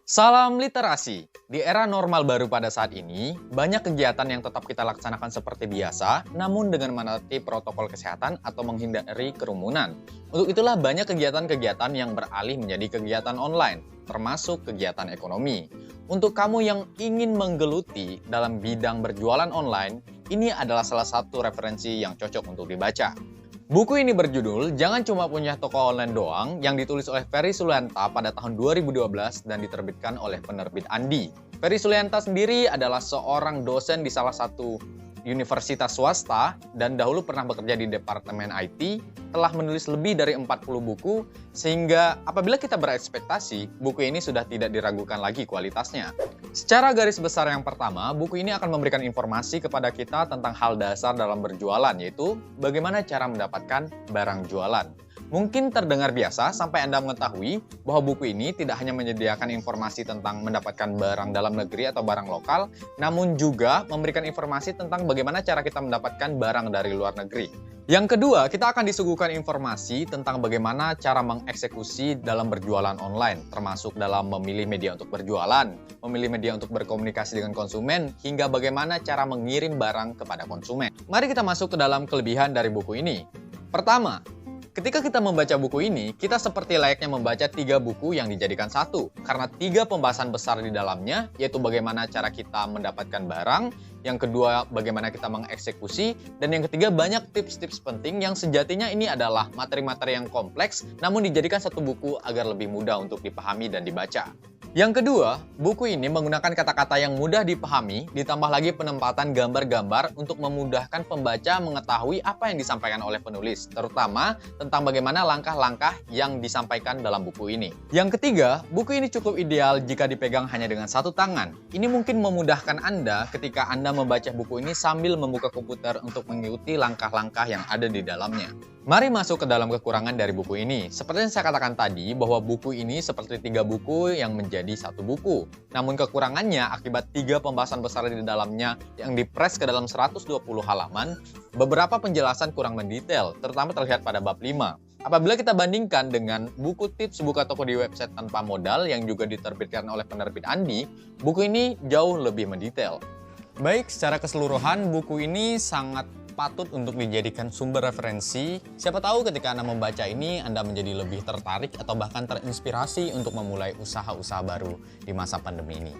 Salam literasi. Di era normal baru pada saat ini, banyak kegiatan yang tetap kita laksanakan seperti biasa, namun dengan menaati protokol kesehatan atau menghindari kerumunan. Untuk itulah banyak kegiatan-kegiatan yang beralih menjadi kegiatan online, termasuk kegiatan ekonomi. Untuk kamu yang ingin menggeluti dalam bidang berjualan online, ini adalah salah satu referensi yang cocok untuk dibaca. Buku ini berjudul Jangan Cuma Punya Toko Online Doang yang ditulis oleh Ferry Sulianta pada tahun 2012 dan diterbitkan oleh penerbit Andi. Ferry Sulianta sendiri adalah seorang dosen di salah satu universitas swasta dan dahulu pernah bekerja di departemen IT, telah menulis lebih dari 40 buku, sehingga apabila kita berekspektasi, buku ini sudah tidak diragukan lagi kualitasnya. Secara garis besar yang pertama, buku ini akan memberikan informasi kepada kita tentang hal dasar dalam berjualan, yaitu bagaimana cara mendapatkan barang jualan. Mungkin terdengar biasa sampai Anda mengetahui bahwa buku ini tidak hanya menyediakan informasi tentang mendapatkan barang dalam negeri atau barang lokal, namun juga memberikan informasi tentang bagaimana cara kita mendapatkan barang dari luar negeri. Yang kedua, kita akan disuguhkan informasi tentang bagaimana cara mengeksekusi dalam berjualan online, termasuk dalam memilih media untuk berjualan, memilih media untuk berkomunikasi dengan konsumen, hingga bagaimana cara mengirim barang kepada konsumen. Mari kita masuk ke dalam kelebihan dari buku ini. Pertama, ketika kita membaca buku ini, kita seperti layaknya membaca 3 buku yang dijadikan satu. Karena 3 pembahasan besar di dalamnya, yaitu bagaimana cara kita mendapatkan barang, yang kedua bagaimana kita mengeksekusi, dan yang ketiga banyak tips-tips penting yang sejatinya ini adalah materi-materi yang kompleks, namun dijadikan satu buku agar lebih mudah untuk dipahami dan dibaca. Yang kedua, buku ini menggunakan kata-kata yang mudah dipahami, ditambah lagi penempatan gambar-gambar untuk memudahkan pembaca mengetahui apa yang disampaikan oleh penulis, terutama tentang bagaimana langkah-langkah yang disampaikan dalam buku ini. Yang ketiga, buku ini cukup ideal jika dipegang hanya dengan satu tangan. Ini mungkin memudahkan Anda ketika Anda membaca buku ini sambil membuka komputer untuk mengikuti langkah-langkah yang ada di dalamnya. Mari masuk ke dalam kekurangan dari buku ini. Seperti yang saya katakan tadi, bahwa buku ini seperti 3 buku yang menjadi satu buku. Namun kekurangannya akibat 3 pembahasan besar di dalamnya yang dipres ke dalam 120 halaman, beberapa penjelasan kurang mendetail, terutama terlihat pada bab 5. Apabila kita bandingkan dengan buku tips buka toko di website tanpa modal yang juga diterbitkan oleh penerbit Andi, buku ini jauh lebih mendetail. Baik, secara keseluruhan buku ini sangat patut untuk dijadikan sumber referensi. Siapa tahu ketika Anda membaca ini, Anda menjadi lebih tertarik atau bahkan terinspirasi untuk memulai usaha-usaha baru di masa pandemi ini.